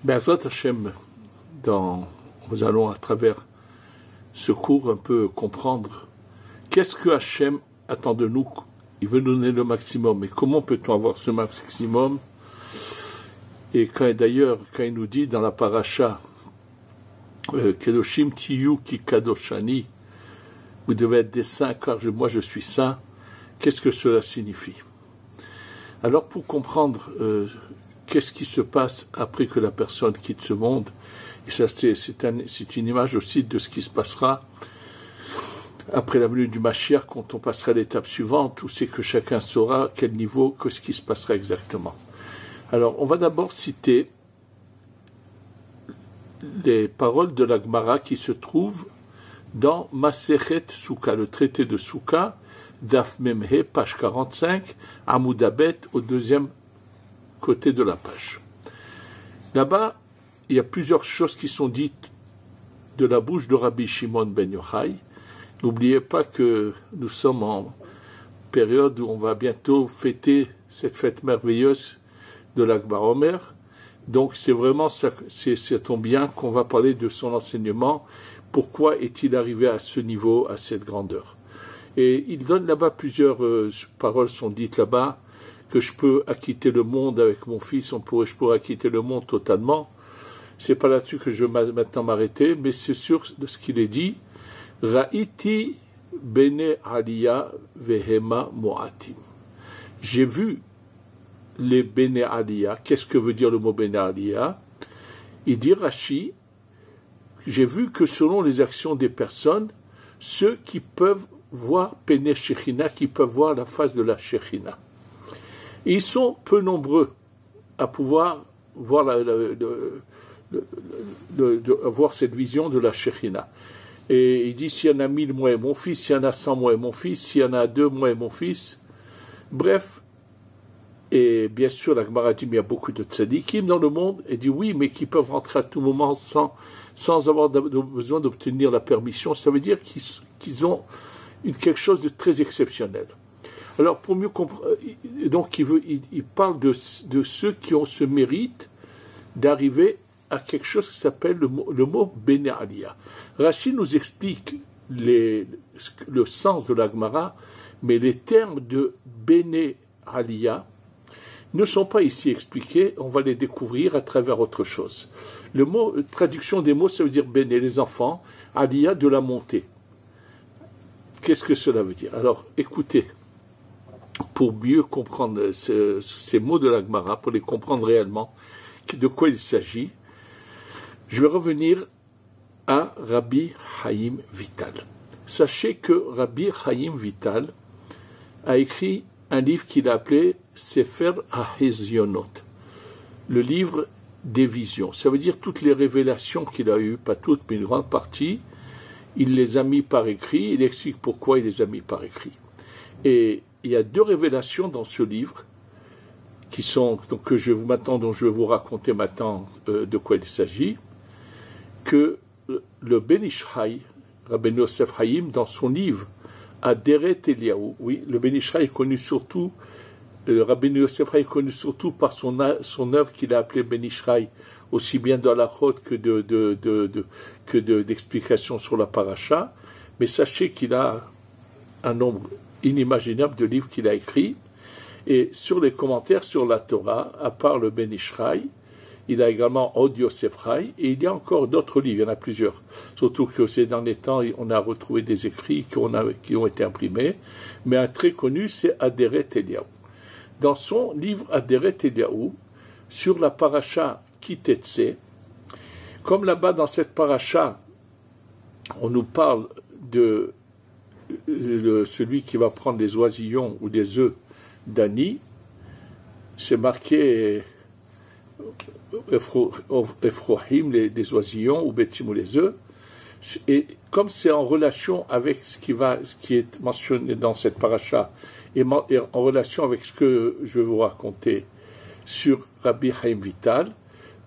Be'ezrat Hashem, nous allons à travers ce cours un peu comprendre qu'est-ce que Hashem attend de nous. Il veut nous donner le maximum. Et comment peut-on avoir ce maximum? Et d'ailleurs, quand il nous dit dans la paracha Kedoshim Tiyu Ki Kadoshani, vous devez être des saints car moi je suis saint, qu'est-ce que cela signifie? Alors pour comprendre qu'est-ce qui se passe après que la personne quitte ce monde, et ça c'est une image aussi de ce qui se passera après la venue du Mashiach, quand on passera à l'étape suivante, où c'est que chacun saura quel niveau, que ce qui se passera exactement. Alors, on va d'abord citer les paroles de la Gemara qui se trouvent dans Masechet Souka, le traité de Souka, Daf Memhe, page 45, Amoudabet, au deuxième côté de la page. Là-bas, il y a plusieurs choses qui sont dites de la bouche de Rabbi Shimon ben Yochai. N'oubliez pas que nous sommes en période où on va bientôt fêter cette fête merveilleuse de l'Akbar Omer. Donc c'est vraiment ça tombe bien qu'on va parler de son enseignement. Pourquoi est-il arrivé à ce niveau, à cette grandeur? Et il donne là-bas plusieurs paroles sont dites là-bas, que je peux acquitter le monde avec mon fils, je pourrais acquitter le monde totalement. C'est pas là-dessus que je vais maintenant m'arrêter, mais c'est sûr de ce qu'il est dit. Ra'iti bene Aliyah vehema moatim. J'ai vu les bene Aliyah. Qu'est-ce que veut dire le mot bene Aliyah? Il dit Rashi, j'ai vu que selon les actions des personnes, ceux qui peuvent voir pene Shechina, qui peuvent voir la face de la Shechina. Et ils sont peu nombreux à pouvoir voir voir cette vision de la Shechina. Et il dit, s'il y en a 1000, moi et mon fils, s'il y en a 100, moi et mon fils, s'il y en a 2, moi et mon fils. Bref, et bien sûr, la Gemara dit, mais il y a beaucoup de tzadikim dans le monde, et dit, oui, mais qui peuvent rentrer à tout moment sans avoir besoin d'obtenir la permission. Ça veut dire qu'ils ont quelque chose de très exceptionnel. Alors, pour mieux comprendre, donc il parle de ceux qui ont ce mérite d'arriver à quelque chose qui s'appelle le mot Bene Aliyah. Rashi nous explique le sens de la Gemara, mais les termes de Bene Aliyah ne sont pas ici expliqués, on va les découvrir à travers autre chose. Le mot, traduction des mots, ça veut dire Bene, les enfants, Aliyah, de la montée. Qu'est-ce que cela veut dire? Alors, écoutez, pour mieux comprendre ces mots de la Gemara, pour les comprendre réellement, de quoi il s'agit, je vais revenir à Rabbi Chaim Vital. Sachez que Rabbi Chaim Vital a écrit un livre qu'il a appelé Sefer HaHezionot, le livre des visions. Ça veut dire toutes les révélations qu'il a eues, pas toutes, mais une grande partie, il les a mis par écrit, il explique pourquoi il les a mis par écrit. Et il y a 2 révélations dans ce livre qui sont, dont je vais vous raconter maintenant de quoi il s'agit, que le Ben Ish Chai, Rabbeinu Yosef Chaim, dans son livre Aderet Eliyahu, oui, le Ben Ish Chai est connu surtout, Rabbeinu Yosef Chaim est connu surtout par son œuvre qu'il a appelée Ben Ish Chai, aussi bien dans la Chod que d'explications sur la paracha, mais sachez qu'il a un nombre inimaginable de livres qu'il a écrits, et sur les commentaires sur la Torah, à part le Ben Ish Chai, il a également Od Yosef Chai, et il y a encore d'autres livres, il y en a plusieurs. Surtout que ces derniers temps, on a retrouvé des écrits qui ont été imprimés, mais un très connu, c'est Aderet Eliyahu. Dans son livre Aderet Eliyahu, sur la paracha Kitetse, comme là-bas dans cette paracha, on nous parle de celui qui va prendre les oisillons ou les œufs d'Ani, c'est marqué Ephrohim, des oisillons, ou Betim, ou les œufs, et comme c'est en relation avec ce qui est mentionné dans cette paracha, et en relation avec ce que je vais vous raconter sur Rabbi Chaim Vital,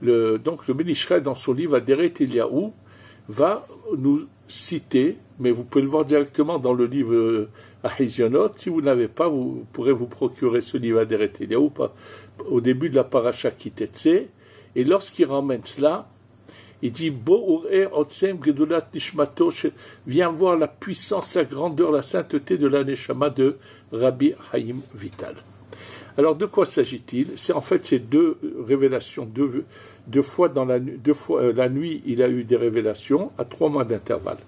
donc le Ben Ish Chai, dans son livre Aderet Eliyahu, va nous citer, mais vous pouvez le voir directement dans le livre HaHezionot. Si vous n'avez pas, vous pourrez vous procurer ce livre Aderet Eliyahu au début de la paracha Kitetse, Et lorsqu'il ramène cela, il dit viens voir la puissance, la grandeur, la sainteté de la neshama de Rabbi Chaim Vital. Alors de quoi s'agit-il? C'est en fait ces deux révélations, deux fois la nuit, il a eu des révélations à 3 mois d'intervalle.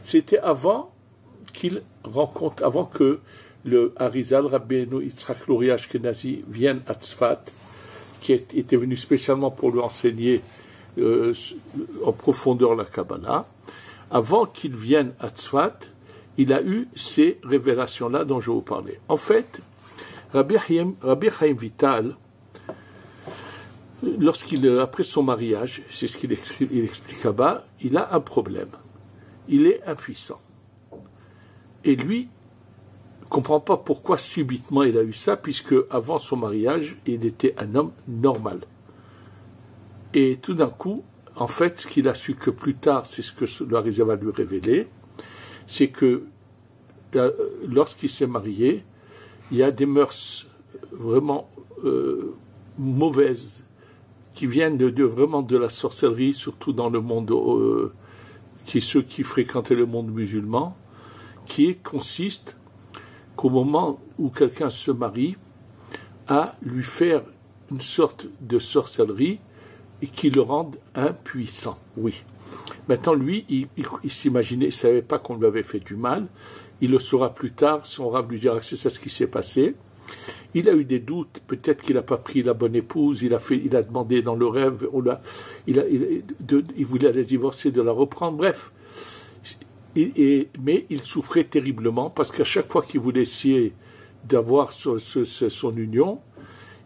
C'était avant que le Harizal, Rabbeinu Yitzhak Luria Ashkenazi, vienne à Tzfat, qui était venu spécialement pour lui enseigner en profondeur la Kabbalah. Avant qu'il vienne à Tzfat, il a eu ces révélations-là dont je vais vous parler. En fait, Rabbi Chaim Vital, après son mariage, c'est ce qu'il explique là-bas, il a un problème. Il est impuissant. Et lui, ne comprend pas pourquoi subitement il a eu ça, puisque avant son mariage, il était un homme normal. Et tout d'un coup, en fait, ce qu'il a su que plus tard, c'est ce que le Harizal va lui révéler, c'est que lorsqu'il s'est marié, il y a des mœurs vraiment mauvaises qui viennent vraiment de la sorcellerie, surtout dans le monde, ceux qui fréquentaient le monde musulman, qui consiste qu'au moment où quelqu'un se marie, à lui faire une sorte de sorcellerie et qui le rende impuissant. Oui. Maintenant, lui, il s'imaginait, il ne savait pas qu'on lui avait fait du mal. Il le saura plus tard, son rav lui dira que c'est ça ce qui s'est passé. Il a eu des doutes, peut-être qu'il n'a pas pris la bonne épouse, il a demandé dans le rêve, il voulait la divorcer, de la reprendre, bref. Mais il souffrait terriblement, parce qu'à chaque fois qu'il voulait essayer d'avoir son union,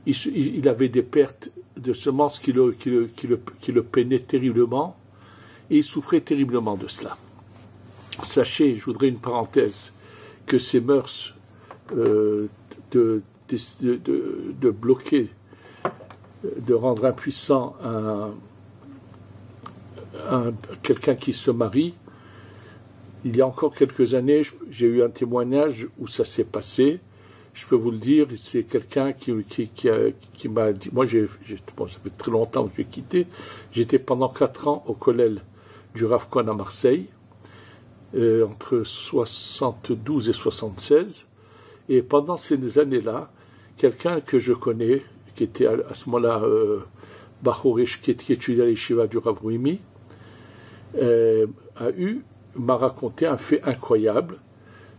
il avait des pertes de semences qui le peinaient terriblement, et il souffrait terriblement de cela. Sachez, je voudrais une parenthèse, que ces mœurs de bloquer, de rendre impuissant quelqu'un qui se marie, il y a encore quelques années, j'ai eu un témoignage où ça s'est passé. Je peux vous le dire, c'est quelqu'un qui m'a dit, moi ça fait très longtemps que j'ai quitté, j'étais pendant 4 ans au collège du Rav Cohen à Marseille, entre 72 et 76, et pendant ces années-là, quelqu'un que je connais, qui était à ce moment-là Bachourish, qui étudiait à l'Yeshiva du Rav Ruimi, m'a raconté un fait incroyable,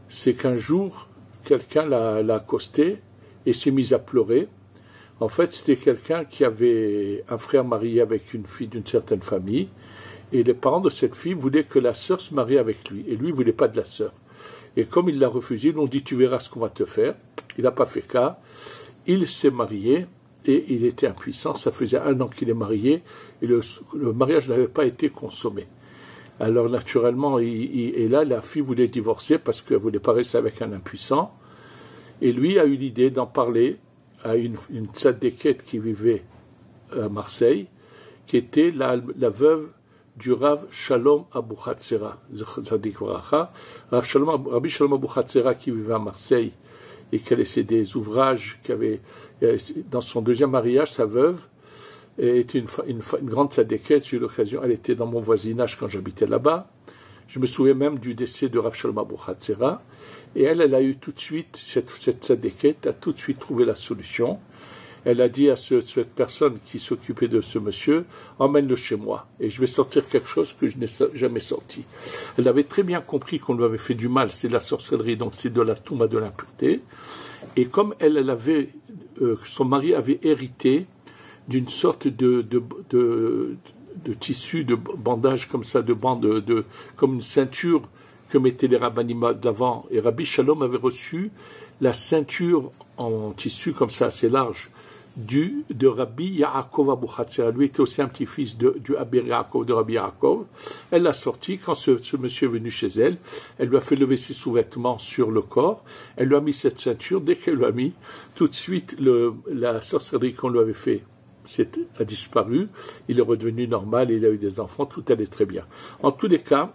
c'est qu'un jour, quelqu'un l'a accosté et s'est mis à pleurer. En fait, c'était quelqu'un qui avait un frère marié avec une fille d'une certaine famille, et les parents de cette fille voulaient que la sœur se marie avec lui, et lui ne voulait pas de la sœur. Et comme il l'a refusé, ils lui ont dit « tu verras ce qu'on va te faire ». Il n'a pas fait cas, il s'est marié, et il était impuissant, ça faisait 1 an qu'il est marié, et le mariage n'avait pas été consommé. Alors naturellement, et là, la fille voulait divorcer parce qu'elle ne voulait pas rester avec un impuissant. Et lui a eu l'idée d'en parler à une tzadékette qui vivait à Marseille, qui était la veuve du Rav Shalom Abu Chatzera, Rabbi Shalom Abu Chatzera qui vivait à Marseille et qui a laissé des ouvrages, dans son 2e mariage, sa veuve, était une grande tzadékette. J'ai eu l'occasion, elle était dans mon voisinage quand j'habitais là-bas. Je me souviens même du décès de Rav Shalom Abu Chatzera. Et elle a eu tout de suite, cette tzadékette a tout de suite trouvé la solution. Elle a dit à cette personne qui s'occupait de ce monsieur, emmène-le chez moi, et je vais sortir quelque chose que je n'ai jamais sorti. Elle avait très bien compris qu'on lui avait fait du mal, c'est de la sorcellerie, donc c'est de la touma, de l'impureté. Et comme son mari avait hérité d'une sorte de tissu, de bandage comme ça, de bande, comme une ceinture que mettaient les rabbinim d'avant. Et Rabbi Shalom avait reçu la ceinture en tissu comme ça, assez large, de Rabbi Yaakov Abu Chatzera. Lui était aussi un petit-fils du Abir Yaakov, de Rabbi Yaakov. Elle l'a sorti quand ce monsieur est venu chez elle. Elle lui a fait lever ses sous-vêtements sur le corps. Elle lui a mis cette ceinture. Dès qu'elle lui a mis, tout de suite, la sorcellerie qu'on lui avait fait a disparu. Il est redevenu normal, il a eu des enfants, tout allait très bien. En tous les cas,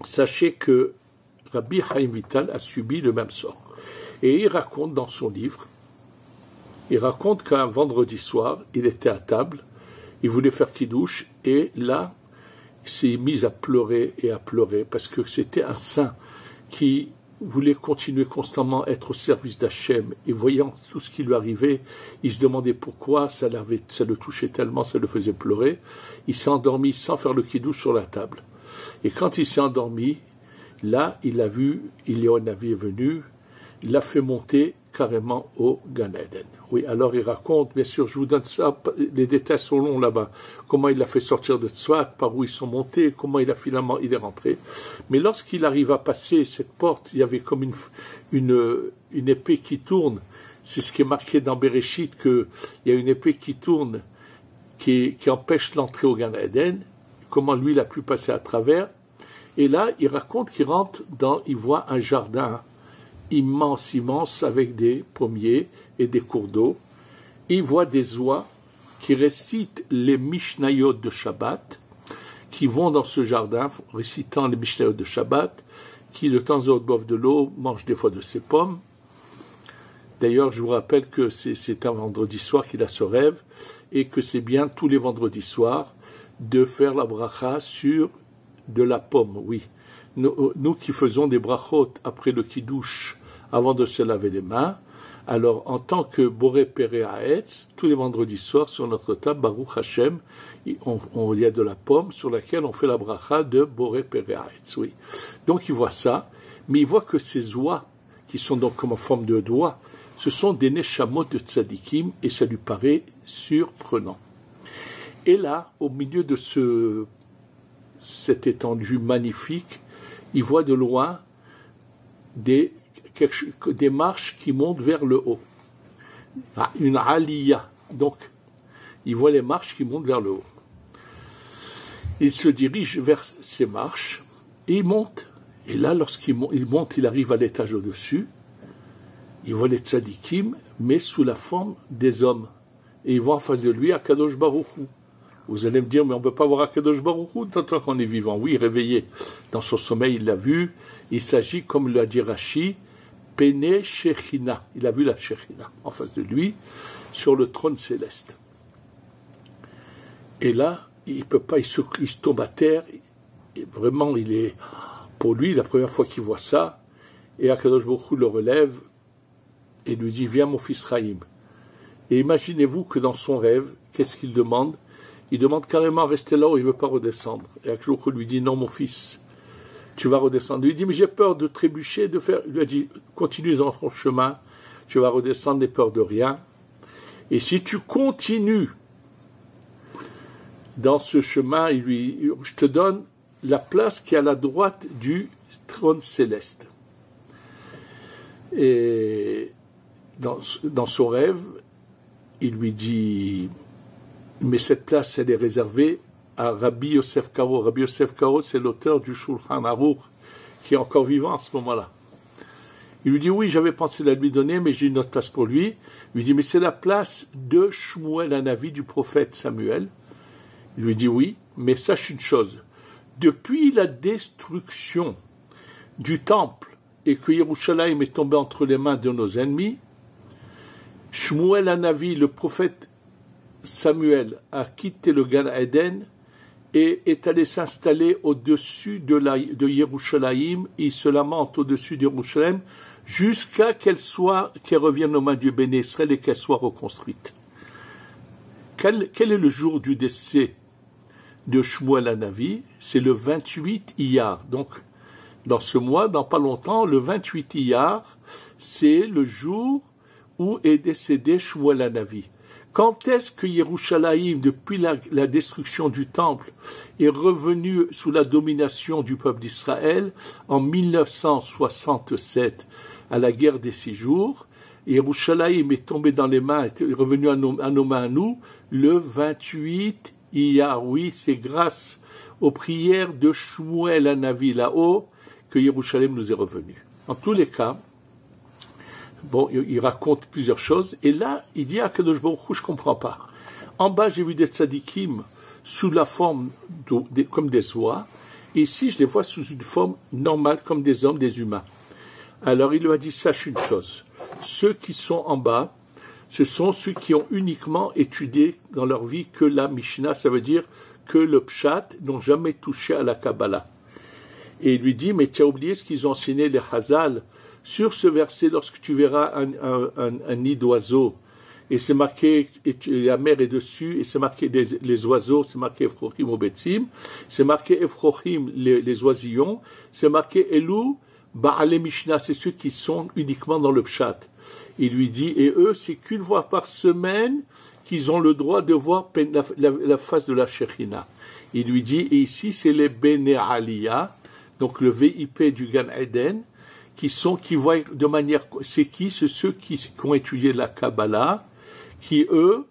sachez que Rabbi Chaim Vital a subi le même sort. Et il raconte dans son livre, il raconte qu'un vendredi soir, il était à table, il voulait faire kidouche, et là, il s'est mis à pleurer parce que c'était un saint qui voulait continuer constamment à être au service d'Hachem, et voyant tout ce qui lui arrivait, il se demandait pourquoi, ça le touchait tellement, ça le faisait pleurer. Il s'est endormi sans faire le kidouche sur la table. Et quand il s'est endormi, là, il a vu, Eliyahu est venu, il l'a fait monter carrément au Gan Eden. Oui, alors il raconte, bien sûr, je vous donne ça, les détails sont longs là-bas, comment il l'a fait sortir de Tzfat, par où ils sont montés, comment il est rentré. Mais lorsqu'il arrive à passer cette porte, il y avait comme une épée qui tourne. C'est ce qui est marqué dans Bereshit, qu'il y a une épée qui tourne, qui empêche l'entrée au Gan Eden, comment lui il a pu passer à travers. Et là, il raconte qu'il rentre il voit un jardin immense, avec des pommiers et des cours d'eau. Il voit des oies qui récitent les Mishnayot de Shabbat, qui vont dans ce jardin, récitant les Mishnayot de Shabbat, qui de temps en temps boivent de l'eau, mangent des fois de ces pommes. D'ailleurs, je vous rappelle que c'est un vendredi soir qu'il a ce rêve, et que c'est bien tous les vendredis soirs de faire la bracha sur de la pomme, oui. Nous qui faisons des brachot après le kidouche, avant de se laver les mains, alors en tant que Boré Péré Haetz, tous les vendredis soirs sur notre table, Baruch Hashem, il y a de la pomme sur laquelle on fait la bracha de Boré Péré Haetz, oui. Donc il voit ça, mais il voit que ces oies, qui sont donc comme en forme de doigts, ce sont des neshamot de tzadikim, et ça lui paraît surprenant. Et là, au milieu de cette étendue magnifique, il voit de loin des marches qui montent vers le haut. Une aliyah. Donc, il voit les marches qui montent vers le haut. Il se dirige vers ces marches et il monte. Et là, lorsqu'il monte, il arrive à l'étage au-dessus. Il voit les tzadikim, mais sous la forme des hommes. Et il voit en face de lui Akadosh Baruch Hu. Vous allez me dire, mais on ne peut pas voir Akadosh Baruch Hu tant qu'on est vivant. Oui, réveillé. Dans son sommeil, il l'a vu. Il s'agit, comme l'a dit Rashi, Pene Shechina. Il a vu la Shechina en face de lui, sur le trône céleste. Et là, il peut pas, il se tombe à terre. Et vraiment, pour lui, la première fois qu'il voit ça, et Akadosh Baruch Hu le relève et lui dit, viens mon fils Chaim. Et imaginez-vous que dans son rêve, qu'est-ce qu'il demande? Il demande carrément à rester là où il ne veut pas redescendre. Et Akadosh Baruch Hu lui dit, non mon fils, tu vas redescendre. Il lui dit, mais j'ai peur de trébucher, Il lui a dit, continue dans ton chemin, tu vas redescendre, n'aie peur de rien. Et si tu continues dans ce chemin, je te donne la place qui est à la droite du trône céleste. Et dans son rêve, il lui dit, mais cette place, elle est réservée à Rabbi Yosef Karo. Rabbi Yosef Karo, c'est l'auteur du Shulchan Aruch, qui est encore vivant à ce moment-là. Il lui dit, oui, j'avais pensé la lui donner, mais j'ai une autre place pour lui. Il lui dit, mais c'est la place de Shmuel Hanavi, du prophète Samuel. Il lui dit, oui, mais sache une chose. Depuis la destruction du temple et que Yerushalayim est tombé entre les mains de nos ennemis, Shmuel Hanavi, le prophète Samuel, a quitté le Gan Eden et est allé s'installer au-dessus de Yerushalayim. Il se lamente au-dessus de Yerushalayim jusqu'à qu'elle revienne aux mains du Béné Israël et qu'elle soit reconstruite. Quel est le jour du décès de Shmuel Hanavi? C'est le 28 Iyar. Donc, dans ce mois, dans pas longtemps, le 28 Iyar, c'est le jour où est décédé Shmuel Hanavi. Quand est-ce que Yerushalayim, depuis la destruction du temple, est revenu sous la domination du peuple d'Israël? En 1967, à la guerre des 6 jours. Yerushalayim est tombé dans les mains, est revenu à nos mains, nous, le 28 Iyar. Oui, c'est grâce aux prières de Shmuel Hanavi là-haut que Yerushalayim nous est revenu. En tous les cas, bon, il raconte plusieurs choses, et là, il dit à Kadosh Baruch Hu, je ne comprends pas. En bas, j'ai vu des tzadikim sous la forme comme des oies, et ici, je les vois sous une forme normale, comme des hommes, des humains. Alors, il lui a dit, sache une chose, ceux qui sont en bas ce sont ceux qui ont uniquement étudié dans leur vie que la Mishnah, ça veut dire que le Pshat, n'ont jamais touché à la Kabbalah. Et il lui dit, mais tu as oublié ce qu'ils ont enseigné les Chazal sur ce verset, lorsque tu verras un nid d'oiseau, et c'est marqué, la mer est dessus, et c'est marqué les oiseaux, c'est marqué Efrochim ou Betsim, c'est marqué Efrochim, les oisillons, c'est marqué Elou, Ba'ale Mishnah, c'est ceux qui sont uniquement dans le Pshat. Il lui dit, et eux, c'est qu'une fois par semaine qu'ils ont le droit de voir la face de la Shekhinah. Il lui dit, et ici, c'est les Bene Aliyah, donc le VIP du Gan Eden, qui voient de manière, c'est qui? C'est ceux qui ont étudié la Kabbalah, qui, eux,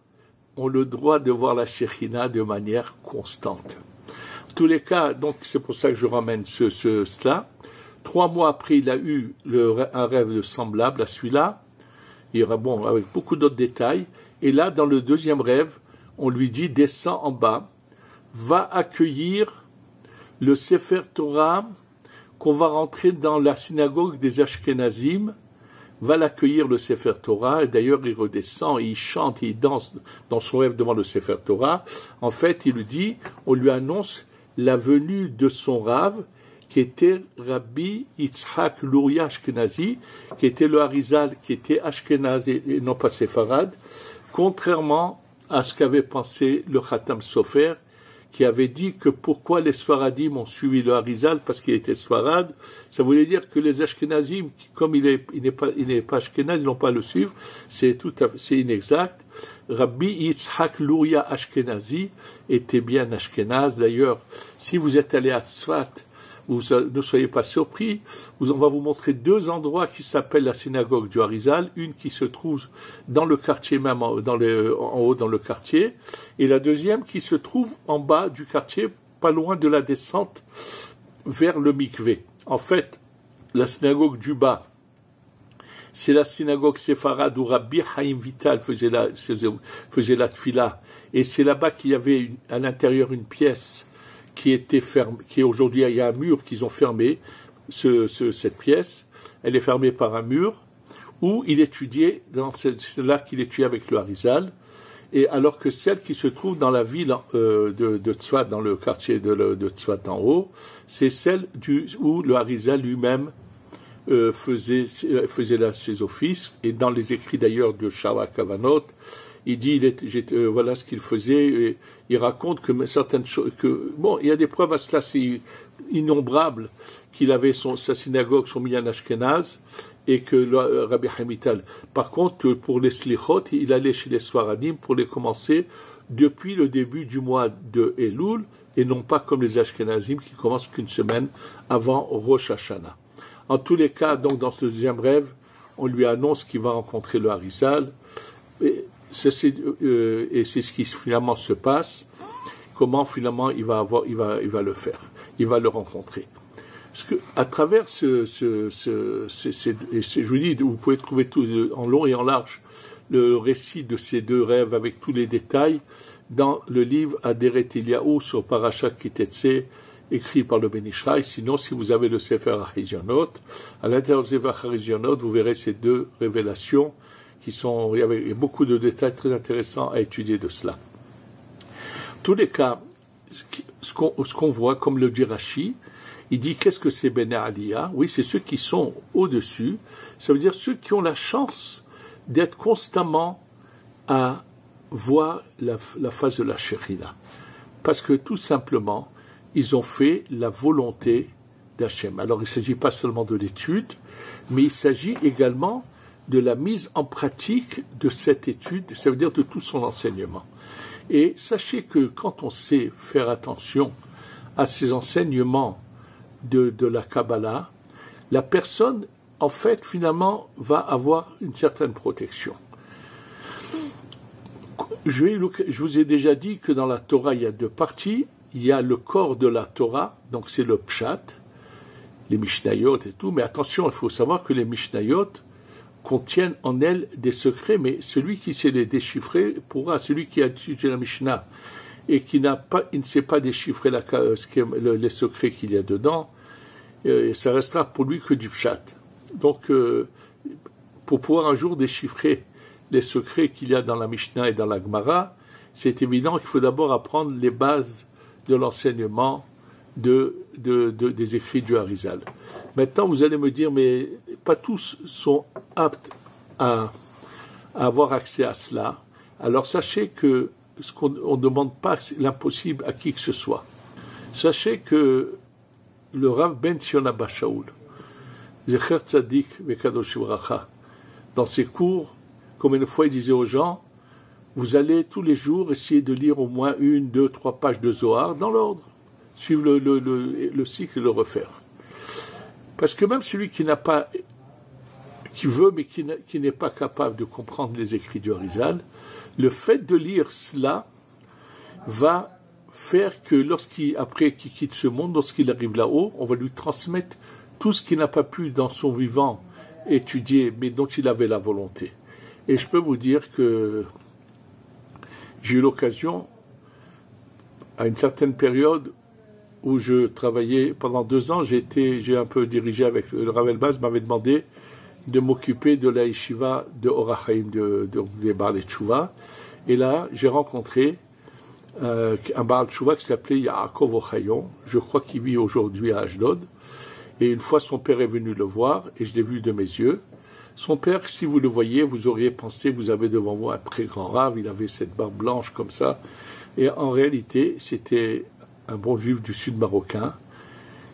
ont le droit de voir la Shekhinah de manière constante. En tous les cas, donc, c'est pour ça que je ramène cela. 3 mois après, il a eu un rêve semblable à celui-là. Il y aura, bon, avec beaucoup d'autres détails. Et là, dans le deuxième rêve, on lui dit, descends en bas, va accueillir le Sefer Torah qu'on va rentrer dans la synagogue des Ashkenazim, va l'accueillir le Sefer Torah, et d'ailleurs il redescend, il chante, il danse dans son rêve devant le Sefer Torah. En fait, il lui dit, on lui annonce la venue de son rave, qui était Rabbi Yitzhak Luria Ashkenazi, qui était le Harizal, qui était Ashkenazi et non pas séfarade, contrairement à ce qu'avait pensé le Khatam Sofer, qui avait dit que pourquoi les Sfaradim ont suivi le Harizal, parce qu'il était Sfarad, ça voulait dire que les Ashkenazim, comme il n'est pas Ashkenaz, ils n'ont pas à le suivre, c'est inexact. Rabbi Yitzhak Luria Ashkenazi était bien Ashkenaz. D'ailleurs, si vous êtes allé à Tzfat, vous ne soyez pas surpris, on va vous montrer 2 endroits qui s'appellent la synagogue du Harizal, une qui se trouve dans le quartier même, en haut dans le quartier, et la deuxième qui se trouve en bas du quartier, pas loin de la descente vers le mikvé. En fait, la synagogue du bas, c'est la synagogue séfarade où Rabbi Chaim Vital faisait la tfila, et c'est là-bas qu'il y avait à l'intérieur une pièce qui était fermée, qui aujourd'hui, il y a un mur qu'ils ont fermé, cette pièce, elle est fermée par un mur, où il étudiait, c'est là qu'il étudiait avec le Harizal, et alors que celle qui se trouve dans la ville de Tzfat, dans le quartier de Tzfat en haut, c'est celle où le Harizal lui-même faisait ses offices, et dans les écrits d'ailleurs de Shawa Kavanot, il dit, voilà ce qu'il faisait, et il raconte que certaines choses, bon, il y a des preuves à cela, c'est innombrable, qu'il avait sa synagogue, son Minyan Ashkenaz, et que le Rabbi Hamital. Par contre, pour les Slichot, il allait chez les Sfaradim pour les commencer depuis le début du mois de Elul, et non pas comme les Ashkenazim qui commencent qu'une semaine avant Rosh Hashanah. En tous les cas, donc, dans ce deuxième rêve, on lui annonce qu'il va rencontrer le Harizal, et c'est ce qui finalement se passe, comment finalement il va le faire, il va le rencontrer. Parce que à travers je vous dis, vous pouvez trouver tout en long et en large le récit de ces 2 rêves avec tous les détails dans le livre Aderet Eliyahu sur Parashat Kitetse, écrit par le Ben Ishraï. Sinon, si vous avez le Sefer HaRizionot, à l'intérieur du Sefer HaRizionot, vous verrez ces 2 révélations il y a beaucoup de détails très intéressants à étudier de cela. En tous les cas, ce qu'on voit, comme le dit Rashi, il dit qu'est-ce que c'est Bene Aliyah? Oui, c'est ceux qui sont au-dessus, ça veut dire ceux qui ont la chance d'être constamment à voir la face de la Shekhinah. Parce que tout simplement, ils ont fait la volonté d'Hachem. Alors il ne s'agit pas seulement de l'étude, mais il s'agit également de la mise en pratique de cette étude, ça veut dire de tout son enseignement. Et sachez que quand on sait faire attention à ces enseignements de la Kabbalah, la personne, en fait, finalement, va avoir une certaine protection. Je vous ai déjà dit que dans la Torah, il y a 2 parties. Il y a le corps de la Torah, donc c'est le Pshat, les Mishnayot et tout, mais attention, il faut savoir que les Mishnayot contiennent en elles des secrets, mais celui qui sait les déchiffrer celui qui a étudié la Mishnah et qui il ne sait pas déchiffrer les secrets qu'il y a dedans, ça restera pour lui que du pshat. Donc, pour pouvoir un jour déchiffrer les secrets qu'il y a dans la Mishnah et dans la Gemara, c'est évident qu'il faut d'abord apprendre les bases de l'enseignement des écrits du Harizal. Maintenant, vous allez me dire, mais pas tous sont aptes à avoir accès à cela. Alors sachez que ce qu'on ne demande pas l'impossible à qui que ce soit. Sachez que le Rav Ben Sion Abba Shaul, Zecher Tzadik Vekadosh Bracha, dans ses cours, comme une fois il disait aux gens, vous allez tous les jours essayer de lire au moins 1, 2, 3 pages de Zohar dans l'ordre, suivre le cycle et le refaire. Parce que même celui qui veut mais qui n'est pas capable de comprendre les écrits du Harizal, le fait de lire cela va faire que après qu'il quitte ce monde, lorsqu'il arrive là-haut, on va lui transmettre tout ce qu'il n'a pas pu dans son vivant étudier, mais dont il avait la volonté. Et je peux vous dire que j'ai eu l'occasion, à une certaine période où je travaillais, pendant 2 ans, j'ai un peu dirigé avec le Rav Elbaz, m'avait demandé de m'occuper de la yeshiva de Or HaChaim, des Baal Tshuva. Et là, j'ai rencontré un Baal Tshuva qui s'appelait Yaakov Ochayon, je crois qu'il vit aujourd'hui à Ashdod. Et une fois, son père est venu le voir, et je l'ai vu de mes yeux. Son père, si vous le voyez, vous auriez pensé, vous avez devant vous un très grand rave, il avait cette barbe blanche comme ça. Et en réalité, c'était un bon juif du sud marocain,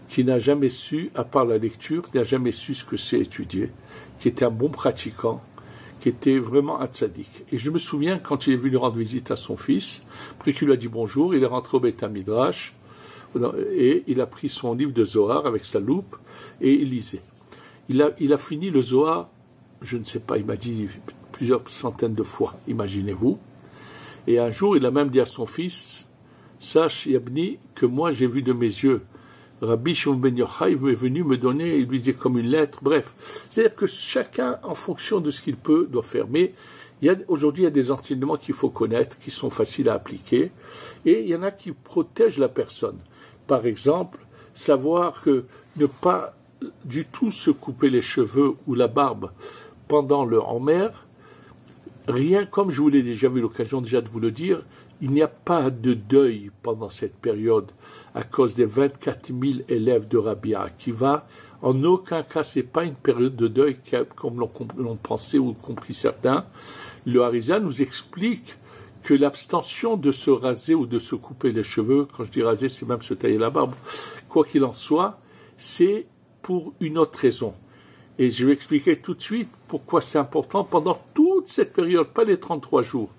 qui n'a jamais su, à part la lecture, n'a jamais su ce que c'est étudier, qui était un bon pratiquant, qui était vraiment un tzaddik. Et je me souviens, quand il est venu rendre visite à son fils, après qu'il lui a dit bonjour, il est rentré au Beit HaMidrash, et il a pris son livre de Zohar avec sa loupe, et il lisait. Il a fini le Zohar, je ne sais pas, il m'a dit plusieurs centaines de fois, imaginez-vous. Et un jour, il a même dit à son fils, sache, Yabni, que moi j'ai vu de mes yeux Rabbi Shimon ben Yochai est venu me donner, il lui disait comme une lettre, bref. C'est-à-dire que chacun, en fonction de ce qu'il peut, doit faire. Mais aujourd'hui, il y a des enseignements qu'il faut connaître, qui sont faciles à appliquer, et il y en a qui protègent la personne. Par exemple, savoir que ne pas du tout se couper les cheveux ou la barbe pendant le Homer, rien, comme je vous l'ai déjà eu l'occasion déjà de vous le dire, il n'y a pas de deuil pendant cette période à cause des 24 000 élèves de Rabbi Akiva. En aucun cas, ce n'est pas une période de deuil comme l'ont pensé ou compris certains. Le Harizal nous explique que l'abstention de se raser ou de se couper les cheveux, quand je dis raser, c'est même se tailler la barbe, quoi qu'il en soit, c'est pour une autre raison. Et je vais expliquer tout de suite pourquoi c'est important pendant toute cette période, pas les 33 jours.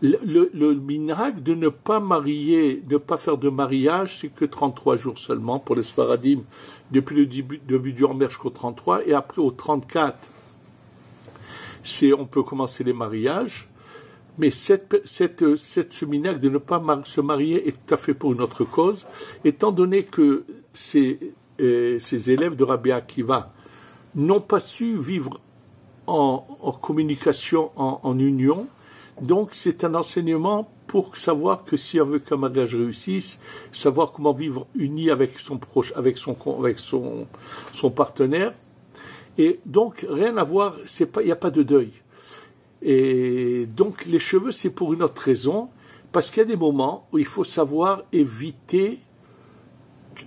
Le minhag de ne pas marier, ne pas faire de mariage, c'est que 33 jours seulement pour les Sfaradim, depuis le début du Homer jusqu'au 33, et après au 34, on peut commencer les mariages, mais ce minhag de ne pas se marier est tout à fait pour une autre cause, étant donné que ces élèves de Rabbi Akiva n'ont pas su vivre en communication, en union. Donc c'est un enseignement pour savoir que si on veut qu'un mariage réussisse, savoir comment vivre uni avec son proche, avec son partenaire. Et donc rien à voir, il n'y a pas de deuil. Et donc les cheveux, c'est pour une autre raison, parce qu'il y a des moments où il faut savoir éviter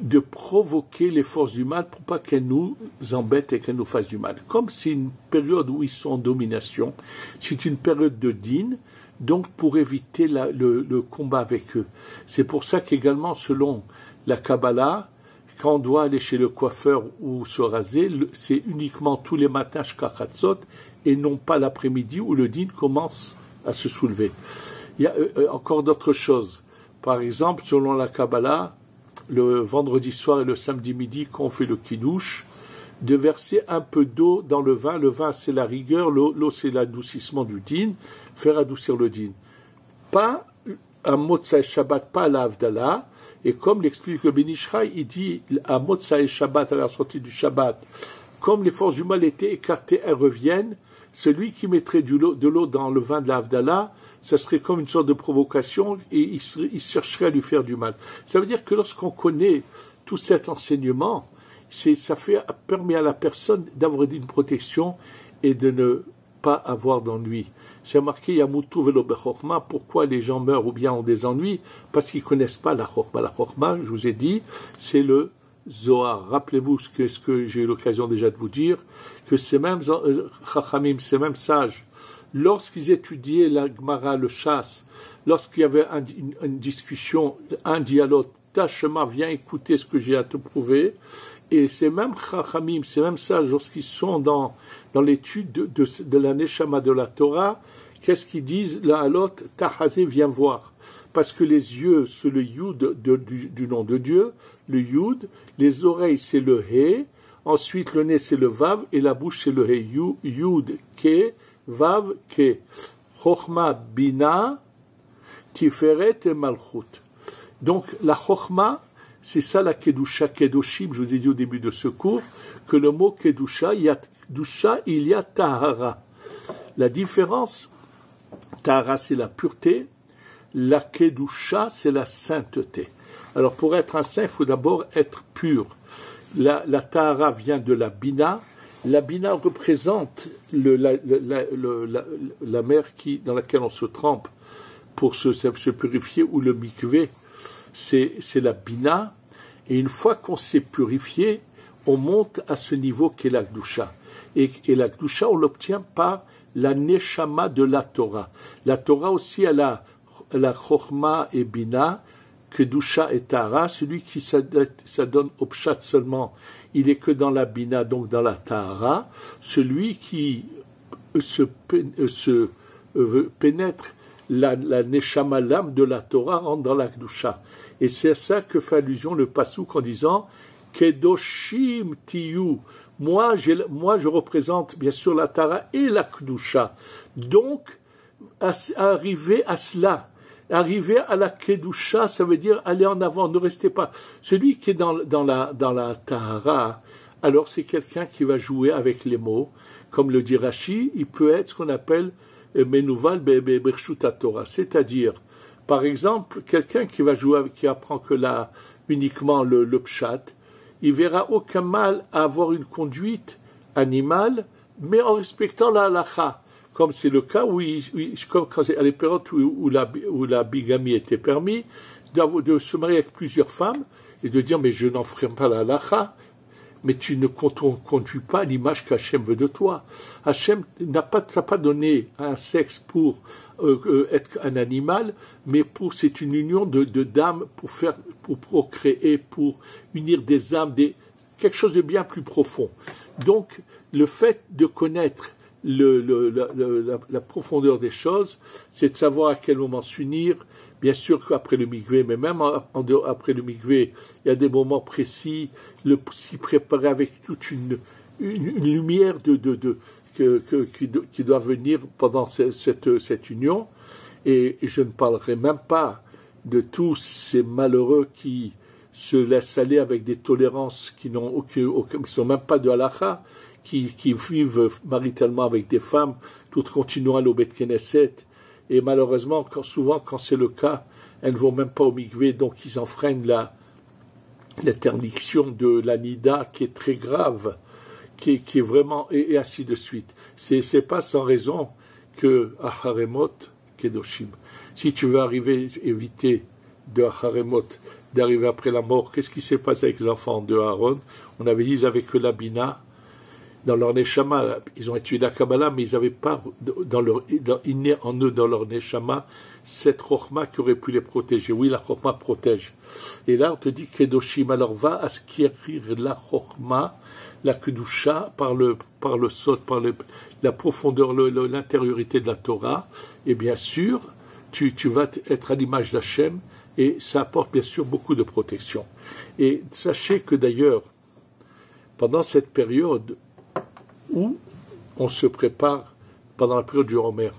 de provoquer les forces du mal pour pas qu'elles nous embêtent et qu'elles nous fassent du mal. Comme c'est une période où ils sont en domination, c'est une période de dîne, donc pour éviter le combat avec eux. C'est pour ça qu'également, selon la Kabbalah, quand on doit aller chez le coiffeur ou se raser, c'est uniquement tous les matins shkachatzot et non pas l'après-midi où le dîne commence à se soulever. Il y a encore d'autres choses. Par exemple, selon la Kabbalah, le vendredi soir et le samedi midi, quand on fait le kidouche, de verser un peu d'eau dans le vin. Le vin, c'est la rigueur, l'eau, c'est l'adoucissement du din, faire adoucir le din. Pas à Motzai Shabbat, pas à la Havdalah, et comme l'explique le Ben Ish Chai, il dit à Motzai Shabbat, à la sortie du Shabbat, comme les forces du mal étaient écartées, elles reviennent, celui qui mettrait de l'eau dans le vin de la Havdalah, ça serait comme une sorte de provocation et il chercherait à lui faire du mal. Ça veut dire que lorsqu'on connaît tout cet enseignement, ça permet à la personne d'avoir une protection et de ne pas avoir d'ennui. c'est marqué Yamutu velo bechokma. Pourquoi les gens meurent ou bien ont des ennuis? Parce qu'ils connaissent pas la chokma. La chokma, je vous ai dit, c'est le Zohar. Rappelez-vous ce que j'ai eu l'occasion déjà de vous dire, que ces mêmes chachamim, ces mêmes sages, lorsqu'ils étudiaient la Gemara, le chasse, lorsqu'il y avait une discussion, un dialogue, Tachema, viens écouter ce que j'ai à te prouver. Et ces mêmes chachamim, ces mêmes sages, lorsqu'ils sont dans l'étude de la neshama de la Torah, qu'est-ce qu'ils disent l'un à l'autre? Tahazé, viens voir. Parce que les yeux, c'est le yud du nom de Dieu, le yud, les oreilles, c'est le he, ensuite le nez, c'est le vav, et la bouche, c'est le he, yud, ke, vav, ke. Chochma, bina, tiferet et malchut. Donc, la chochma, c'est ça la kedusha, kedoshim, je vous ai dit au début de ce cours, que le mot kedusha, il y a tahara. La différence, tahara, c'est la pureté, la kedusha, c'est la sainteté. Alors, pour être un saint, il faut d'abord être pur. La tahara vient de la bina. La bina représente la mer dans laquelle on se trempe pour se purifier, ou le mikvé, c'est la bina. Et une fois qu'on s'est purifié, on monte à ce niveau qu'est la Gdusha. Et la Gdusha, on l'obtient par la neshama de la Torah. La Torah aussi, elle a la Chochma et Bina, Kedusha et Tahara. Celui qui s'adonne au Pshat seulement, il est que dans la Bina, donc dans la Tahara. Celui qui pénètre la neshama, l'âme de la Torah, rentre dans la Gdusha. Et c'est à ça que fait allusion le Passouk en disant Kedoshim tiyu. Moi, je représente bien sûr la Tara et la Kedusha. Donc, arriver à cela, arriver à la Kedusha, ça veut dire aller en avant, ne restez pas. Celui qui est dans la Tahara, alors c'est quelqu'un qui va jouer avec les mots. Comme le dit Rashi, il peut être ce qu'on appelle Menuval Bershut Torah, c'est-à-dire, par exemple, quelqu'un qui va jouer, qui apprend que uniquement le pshat, il verra aucun mal à avoir une conduite animale, mais en respectant la halacha, comme c'est le cas comme à l'époque où la bigamie était permis, de se marier avec plusieurs femmes et de dire mais je n'en ferai pas la halacha. Mais tu ne conduis pas l'image qu'Hachem veut de toi. Hachem n'a pas donné un sexe pour être un animal, mais c'est une union d'âmes pour procréer, pour unir des âmes, quelque chose de bien plus profond. Donc, le fait de connaître la profondeur des choses, c'est de savoir à quel moment s'unir. Bien sûr qu'après le mikvé, mais même après le mikvé, il y a des moments précis, s'y préparer avec toute une lumière qui doit venir pendant cette union. Et je ne parlerai même pas de tous ces malheureux qui se laissent aller avec des tolérances qui sont même pas de halakha, qui vivent maritalement avec des femmes, tout continuant à l'Obet Knesset. Et malheureusement, souvent, quand c'est le cas, elles ne vont même pas au mikvé, donc ils enfreignent l'interdiction de la nida, qui est très grave, qui est vraiment, et ainsi de suite. C'est pas sans raison que Acharemot Kedoshim. Si tu veux éviter de Acharemot, d'arriver après la mort, qu'est-ce qui s'est passé avec les enfants de Aaron? On avait dit qu'ils avaient que la Bina. Dans leur neshama, ils ont étudié la Kabbalah, mais ils n'avaient pas inné en eux, dans leur neshama, cette chokhma qui aurait pu les protéger. Oui, la chokhma protège. Et là, on te dit Kedoshim, alors va acquérir la chokhma, la kedusha, par le sot, par la profondeur, l'intériorité de la Torah. Et bien sûr, tu vas être à l'image d'Hachem, et ça apporte bien sûr beaucoup de protection. Et sachez que d'ailleurs, pendant cette période, où on se prépare, pendant la période du Homer,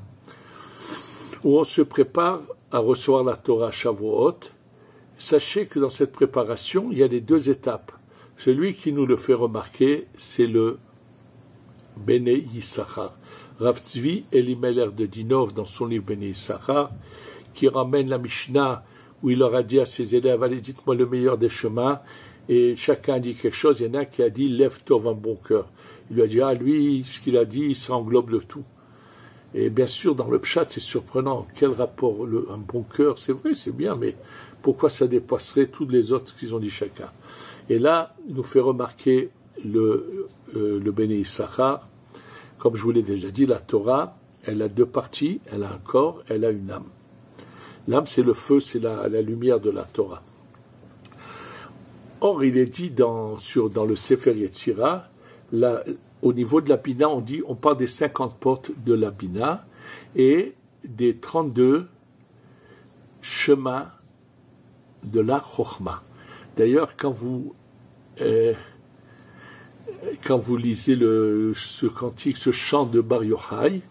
où on se prépare à recevoir la Torah Shavuot, sachez que dans cette préparation, il y a les deux étapes. Celui qui nous le fait remarquer, c'est le Bnei Yissachar. Rav Tzvi Elimelech de Dinov, dans son livre Bnei Yissachar, qui ramène la Mishnah, où il leur a dit à ses élèves, allez, dites-moi le meilleur des chemins, et chacun dit quelque chose. Il y en a qui a dit, lève-toi un bon cœur. Il lui a dit, lui, ce qu'il a dit, ça englobe le tout. Et bien sûr, dans le pshat, c'est surprenant. Quel rapport, un bon cœur, c'est vrai, c'est bien, mais pourquoi ça dépasserait tous les autres qu'ils ont dit chacun? Et là, il nous fait remarquer le Béné Issachar. Comme je vous l'ai déjà dit, la Torah, elle a deux parties, elle a un corps, elle a une âme. L'âme, c'est le feu, c'est la lumière de la Torah. Or, il est dit dans le Sefer Yetzira, au niveau de la Bina, on parle des 50 portes de la Bina et des 32 chemins de la Chokhmah. D'ailleurs, quand vous lisez ce cantique, ce chant de Bar Yochai,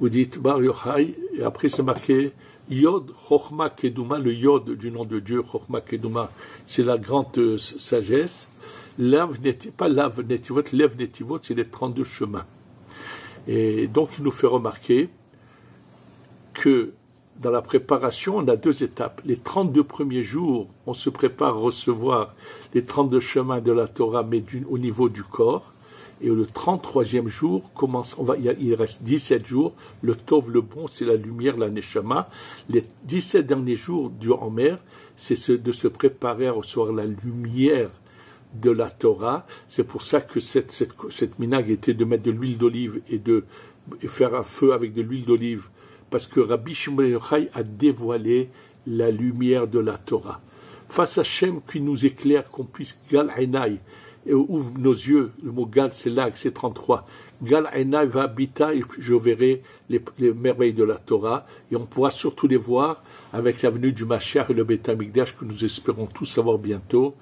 vous dites Bar Yochai, et après c'est marqué Yod Chokhmah Keduma, le Yod du nom de Dieu, Chokhmah Keduma, c'est la grande sagesse. Lev Netivot, c'est les 32 chemins. Et donc il nous fait remarquer que dans la préparation, on a deux étapes. Les 32 premiers jours, on se prépare à recevoir les 32 chemins de la Torah, mais au niveau du corps. Et le 33e jour, il reste 17 jours. Le Tov, le bon, c'est la lumière, la Neshama. Les 17 derniers jours du Homer, c'est de se préparer à recevoir la lumière de la Torah. C'est pour ça que cette minag était de mettre de l'huile d'olive et faire un feu avec de l'huile d'olive, parce que Rabbi Shimon Yochai a dévoilé la lumière de la Torah. Face à Hachem qui nous éclaire, qu'on puisse Gal Einai, et ouvre nos yeux, le mot Gal c'est là, c'est 33. Gal Einai va habiter, et je verrai les merveilles de la Torah, et on pourra surtout les voir avec la venue du Mashiach et le Beit HaMikdash que nous espérons tous savoir bientôt.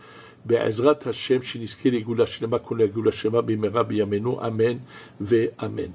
Be'ezrat Hashem, sheniske legula shlema kol legula shema b'mera b'yamenu, amen ve amen.